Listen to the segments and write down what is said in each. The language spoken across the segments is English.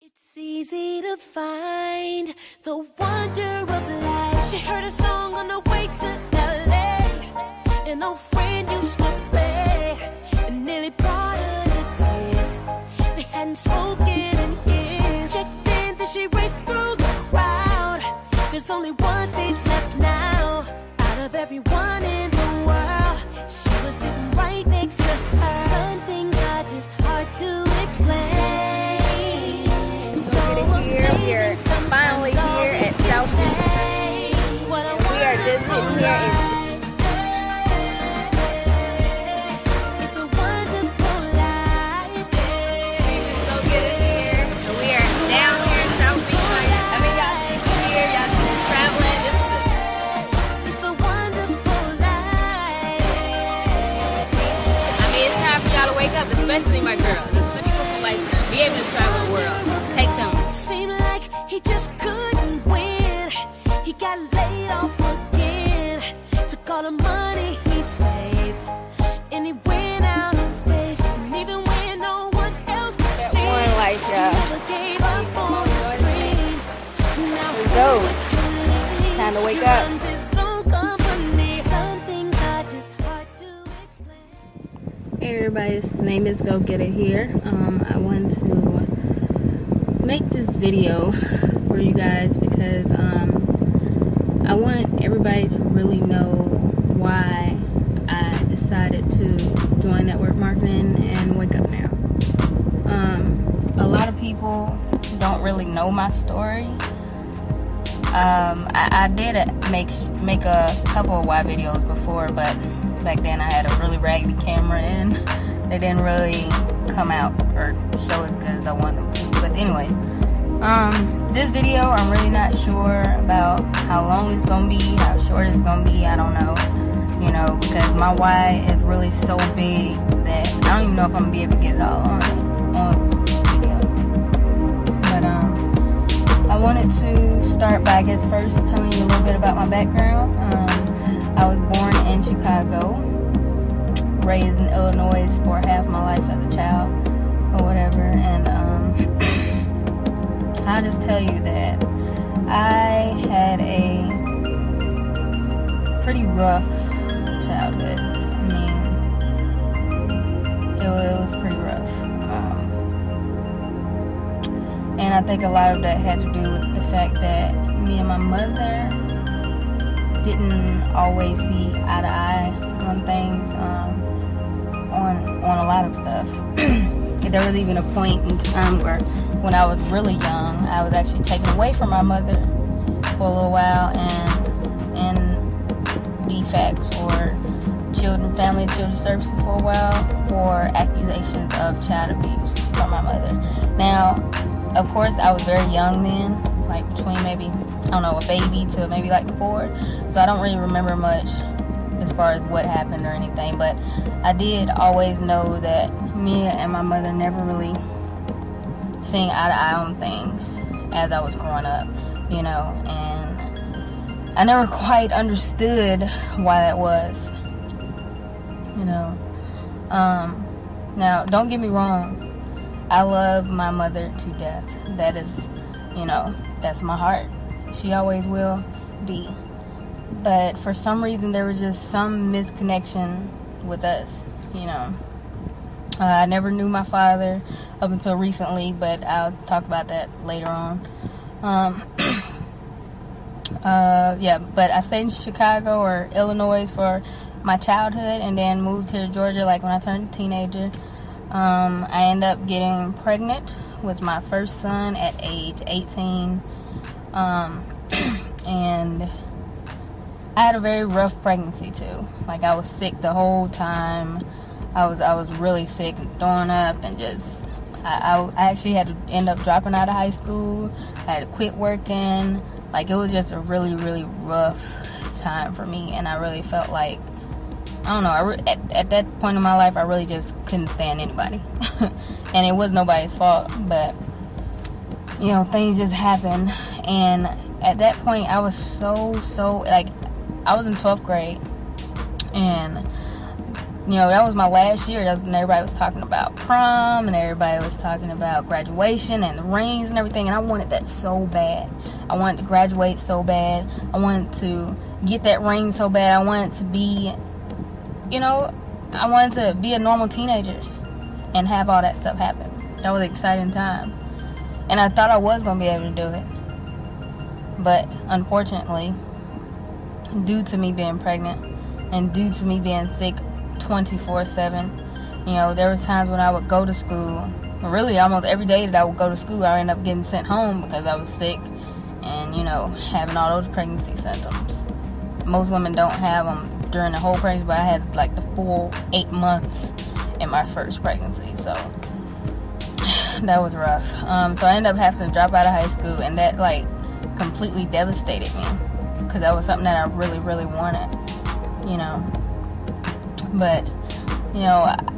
It's easy to find the wonder of life. She heard a song on the way to LA. An old friend used to play. It nearly brought her to tears. They hadn't spoken in years. Checked in, then she raced through the crowd. There's only one seat left now. Out of everyone in the world, she was sitting right next to her. Some things are just hard to explain. We are finally here at South Beach, and we are just sitting here It's a wonderful life. Go get us here, and we are down here in South Beach. I mean, y'all see me here, y'all see me traveling. It's a wonderful life. I mean, it's time for y'all to wake up, especially my girl. This is a beautiful life to be able to travel the world. Take them. Seemed like he just couldn't win. He got laid off again. Took all the money he saved, and he went out on faith. And even when no one else could see, one life, y'all. he never gave up on his dream. Now Let's go. Time to wake up. runs his own company. Some things are just hard to explain. Hey everybody, this name is Go Get It here. I wanted to make this video for you guys because I want everybody to really know why I decided to join network marketing and wake up now. A lot of people don't really know my story. I did make a couple of Y videos before, but back then I had a really raggedy camera and they didn't really come out or show as good as I wanted them to. But anyway, this video I'm really not sure about how long it's gonna be, how short it's gonna be. I don't know, you know, because my why is really so big that I don't even know if I'm gonna be able to get it all on video. But I wanted to start by, I guess, first telling you a little bit about my background. I was born in Chicago, raised in Illinois for half my life as a child or whatever, and I'll just tell you that I had a pretty rough childhood. I mean, it was pretty rough. And I think a lot of that had to do with the fact that me and my mother didn't always see eye to eye on things, on a lot of stuff. There was even a point in time where, when I was really young, I was actually taken away from my mother for a little while and DFACS, or Family and Children Services, for a while for accusations of child abuse from my mother. Now, of course, I was very young then, like between maybe, I don't know, a baby to maybe like 4. So I don't really remember much as far as what happened or anything. But I did always know that me and my mother never really seeing eye to eye on things as I was growing up, you know. And I never quite understood why that was, you know. Now, don't get me wrong. I love my mother to death. That is, you know, that's my heart. She always will be. But for some reason, there was just some misconnection with us, you know. I never knew my father up until recently, but I'll talk about that later on. Yeah, but I stayed in Chicago or Illinois for my childhood and then moved here to Georgia like when I turned a teenager. I ended up getting pregnant with my first son at age 18. And I had a very rough pregnancy too. Like, I was sick the whole time. I was really sick and throwing up, and just I actually had to end up dropping out of high school. I had to quit working. Like, it was just a really, really rough time for me, and I really felt like, I don't know, at that point in my life, I really just couldn't stand anybody. And it was nobody's fault, but, you know, things just happened. And at that point, I was so, like, I was in 12th grade, and that was my last year. That's when everybody was talking about prom and everybody was talking about graduation and the rings and everything. And I wanted that so bad. I wanted to graduate so bad. I wanted to get that ring so bad. I wanted to be, I wanted to be a normal teenager and have all that stuff happen. That was an exciting time. And I thought I was going to be able to do it. But unfortunately, due to me being pregnant and due to me being sick 24/7, there was times when I would go to school. Really, almost every day that I would go to school, I ended up getting sent home because I was sick and, having all those pregnancy symptoms. Most women don't have them during the whole pregnancy, but I had like the full 8 months in my first pregnancy, so that was rough. So I ended up having to drop out of high school, and that like completely devastated me because that was something that I really, really wanted, But,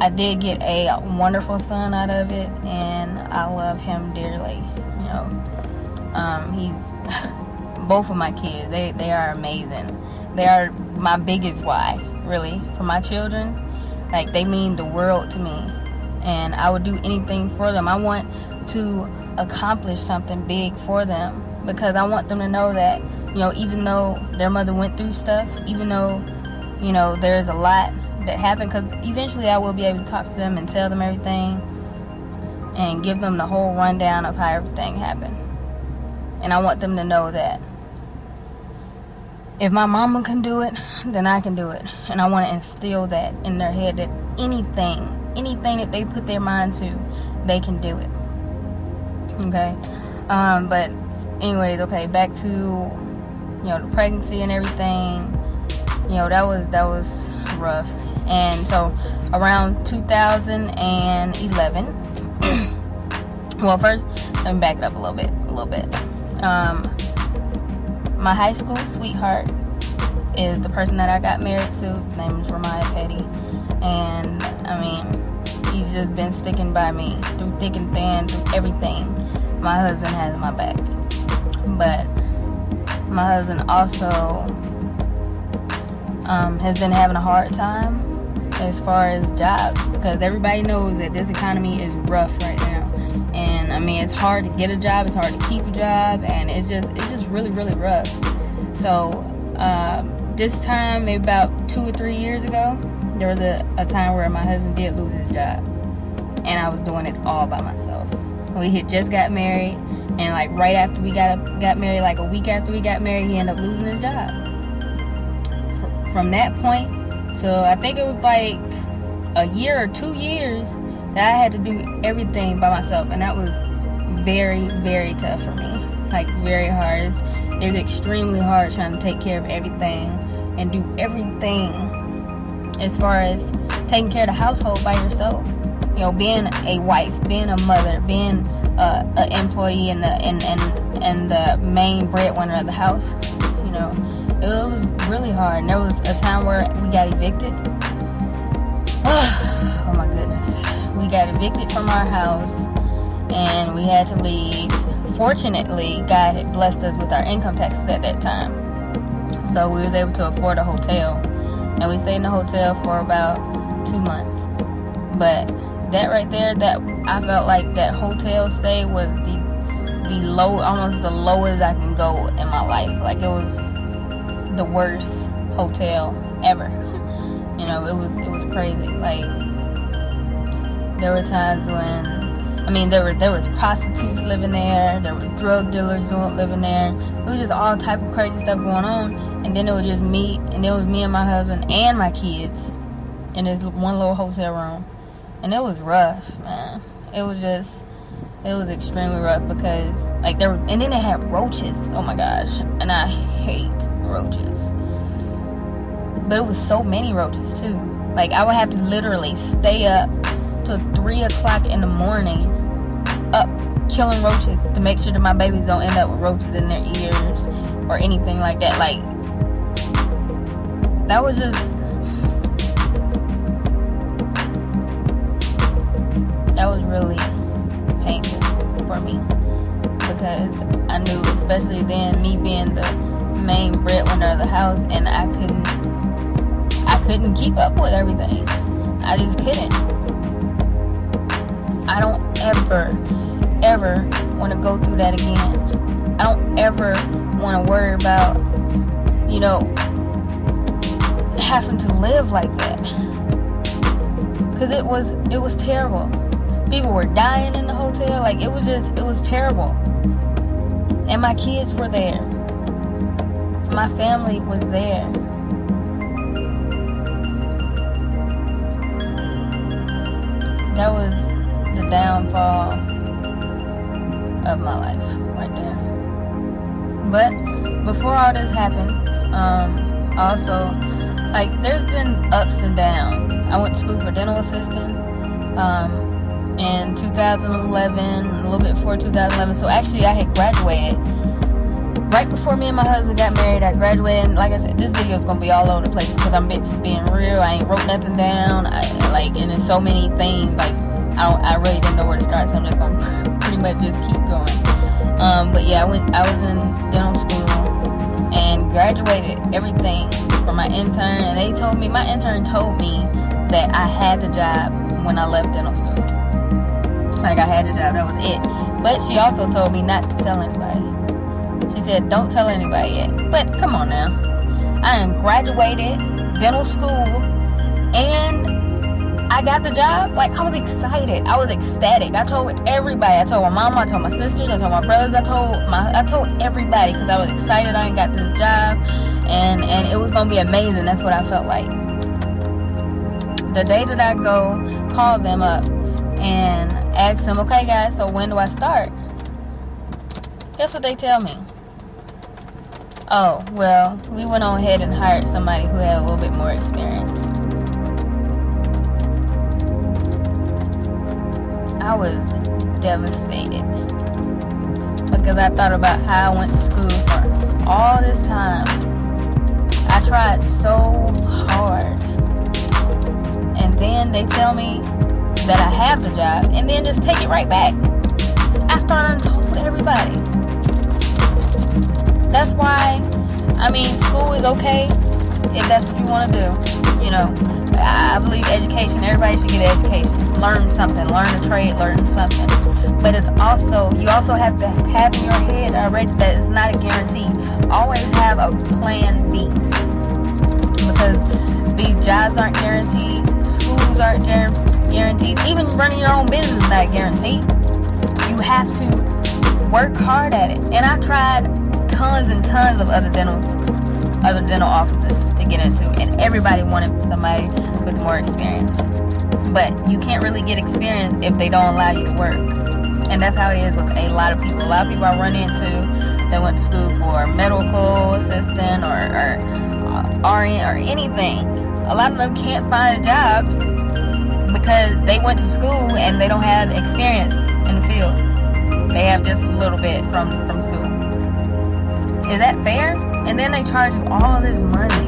I did get a wonderful son out of it, and I love him dearly. He's both of my kids. They are amazing. They are my biggest why, really, for my children. Like, they mean the world to me, and I would do anything for them. I want to accomplish something big for them because I want them to know that, even though their mother went through stuff, even though, there's a lot that happened, because eventually I will be able to talk to them and tell them everything and give them the whole rundown of how everything happened. And I want them to know that if my mama can do it, then I can do it. And I want to instill that in their head, that anything that they put their mind to, they can do it. Okay? But anyways, okay, back to, the pregnancy and everything. That was rough. And so around 2011, well, first, let me back it up a little bit. My high school sweetheart is the person that I got married to. His name is Ramaya Petty. And, he's just been sticking by me through thick and thin, through everything. My husband has my back. But my husband also has been having a hard time as far as jobs, because everybody knows that this economy is rough right now. And it's hard to get a job, it's hard to keep a job, and it's just really, really rough. So this time, maybe about 2 or 3 years ago, there was a time where my husband did lose his job, and I was doing it all by myself. We had just got married, and like right after we got married, like a week after we got married, he ended up losing his job. From that point till I think it was like a year or 2 years that I had to do everything by myself, and that was very, very tough for me. Like, very hard. It's extremely hard trying to take care of everything and do everything as far as taking care of the household by yourself. Being a wife, being a mother, being an employee and the main breadwinner of the house. It was really hard. And there was a time where we got evicted. Oh my goodness. We got evicted from our house and we had to leave. Fortunately, God had blessed us with our income taxes at that time. So we was able to afford a hotel. And we stayed in the hotel for about 2 months. But that right there, that I felt like that hotel stay was almost the lowest I can go in my life. Like, it was the worst hotel ever. It was crazy. Like, there were times when there was prostitutes living there, there was drug dealers living there. It was just all type of crazy stuff going on. And then it was just me, and it was me and my husband and my kids in this one little hotel room. And it was rough, man. It was extremely rough because and then they had roaches. Oh my gosh. And I hate roaches. But it was so many roaches too. Like, I would have to literally stay up till 3 o'clock in the morning up killing roaches to make sure that my babies don't end up with roaches in their ears or anything like that. Like, that was really painful for me, because I knew, especially then, me being the main breadwinner of the house, and I couldn't keep up with everything. I just couldn't. I don't ever want to go through that again. I don't ever want to worry about, having to live like that. Because it was terrible. People were dying in the hotel. Like, it was terrible. And my kids were there. My family was there. That was the downfall of my life right there. But before all this happened, also, like, there's been ups and downs. I went to school for dental assistant in 2011, a little bit before 2011. So actually, I had graduated right before me and my husband got married. I graduated, and like I said, this video is gonna be all over the place because I'm just being real. I ain't wrote nothing down. And there's so many things. Like, I really didn't know where to start, so I'm just gonna pretty much just keep going. But yeah, I was in dental school and graduated everything for my intern, and my intern told me that I had the job when I left dental school. Like, I had the job, that was it. But she also told me not to tell anybody. She said, don't tell anybody yet. But come on now. I am graduated dental school and I got the job. Like, I was excited. I was ecstatic. I told everybody. I told my mama, I told my sisters, I told my brothers, I told everybody because I was excited I got this job and it was gonna be amazing. That's what I felt like. The day that I call them up and ask them, okay guys, so when do I start? Guess what they tell me? Oh, well, we went on ahead and hired somebody who had a little bit more experience. I was devastated because I thought about how I went to school for all this time. I tried so hard. And then they tell me that I have the job and then just take it right back after I done told everybody. That's why, school is okay if that's what you want to do. I believe education, everybody should get an education. Learn something, learn a trade, learn something. But you also have to have in your head already that it's not a guarantee. Always have a plan B. Because these jobs aren't guaranteed, schools aren't guaranteed, even running your own business is not guaranteed. You have to work hard at it. And I tried tons and tons of other dental offices to get into, and everybody wanted somebody with more experience. But you can't really get experience if they don't allow you to work. And that's how it is with a lot of people. A lot of people I run into that went to school for medical assistant or RN or anything. A lot of them can't find jobs because they went to school and they don't have experience in the field. They have just a little bit from school. Is that fair? And then they charge you all this money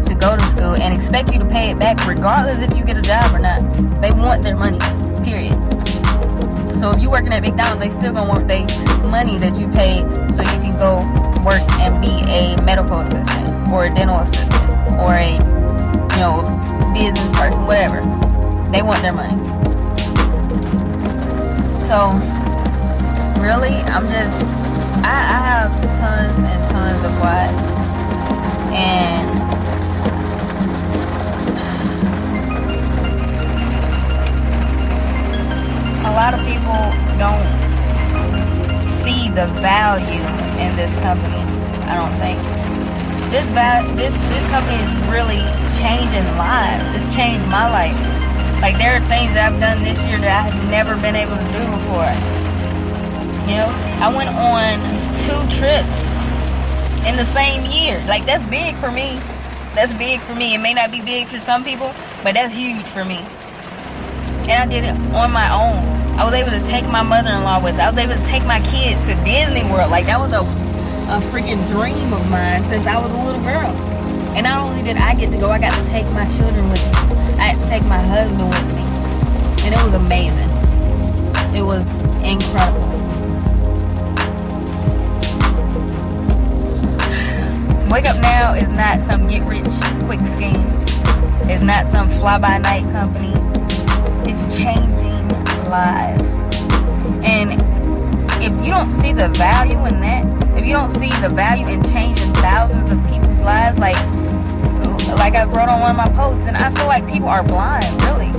to go to school and expect you to pay it back regardless if you get a job or not. They want their money, period. So if you're working at McDonald's, they still gonna want their money that you paid so you can go work and be a medical assistant or a dental assistant or a business person, whatever. They want their money. So really, I have tons and tons of why. And a lot of people don't see the value in this company. I don't think this company is really changing lives. It's changed my life. Like, there are things that I've done this year that I have never been able to do before. I went on 2 trips in the same year. Like, that's big for me. That's big for me. It may not be big for some people, but that's huge for me. And I did it on my own. I was able to take my mother-in-law with me. I was able to take my kids to Disney World. Like, that was a freaking dream of mine since I was a little girl. And not only did I get to go, I got to take my children with me. I had to take my husband with me. And it was amazing. It was incredible. Wake Up Now is not some get-rich-quick scheme. It's not some fly-by-night company. It's changing lives. And if you don't see the value in that, if you don't see the value in changing thousands of people's lives, like I wrote on one of my posts, and I feel like people are blind, really.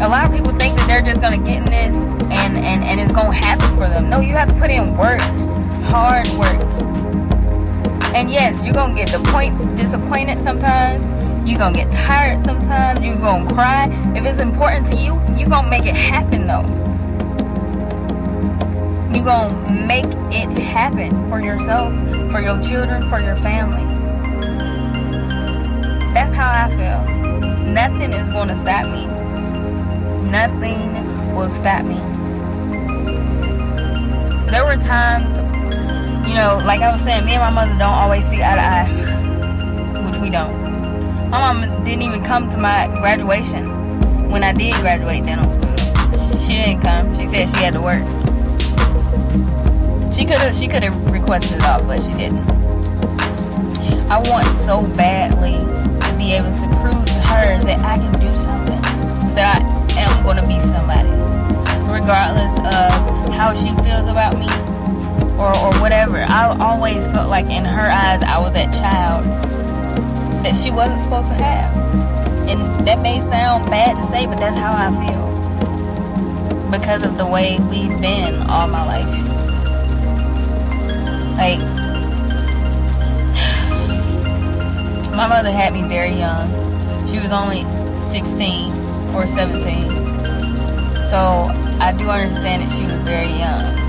A lot of people think that they're just going to get in this and it's going to happen for them. No, you have to put in work, hard work. And yes, you're going to get disappointed sometimes. You're going to get tired sometimes. You're going to cry. If it's important to you, you're going to make it happen, though. You're going to make it happen for yourself, for your children, for your family. That's how I feel. Nothing is going to stop me. Nothing will stop me. There were times, like I was saying, me and my mother don't always see eye to eye, which we don't. My mom didn't even come to my graduation when I did graduate dental school. She didn't come. She said she had to work. She could have requested it off, but she didn't. I want so badly to be able to prove to her that I can do something, that I am going to be somebody, regardless of how she feels about me or whatever. I always felt like in her eyes I was that child that she wasn't supposed to have. And that may sound bad to say, but that's how I feel, because of the way we've been all my life. Like, my mother had me very young. She was only 16 or 17. So I do understand that she was very young,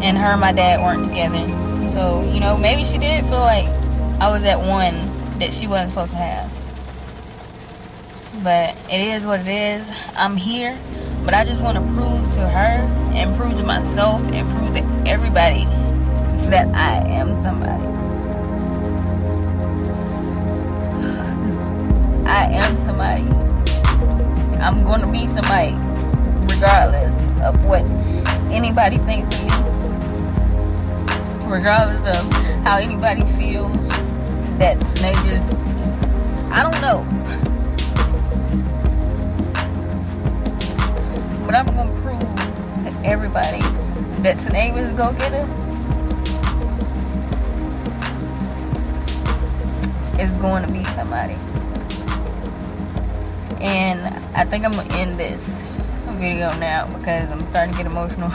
And her and my dad weren't together. So, maybe she did feel like I was that one that she wasn't supposed to have. But it is what it is. I'm here. But I just want to prove to her and prove to myself and prove to everybody that I am somebody. I am somebody. I'm going to be somebody regardless of what anybody thinks of me. Regardless of how anybody feels. I don't know. But I'm going to prove to everybody that Tene is go-getter is going to be somebody. And I think I'm going to end this video now because I'm starting to get emotional.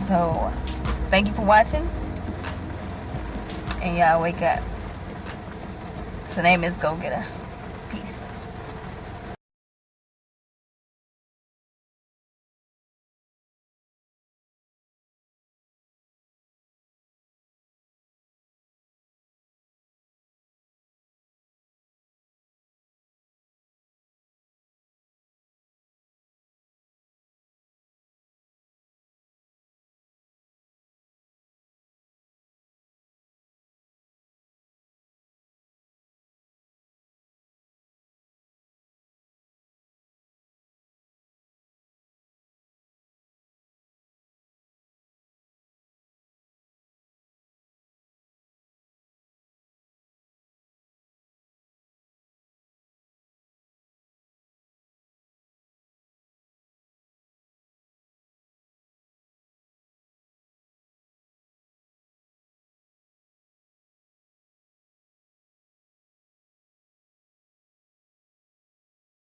So, thank you for watching. And y'all wake up. Tene is go-getter.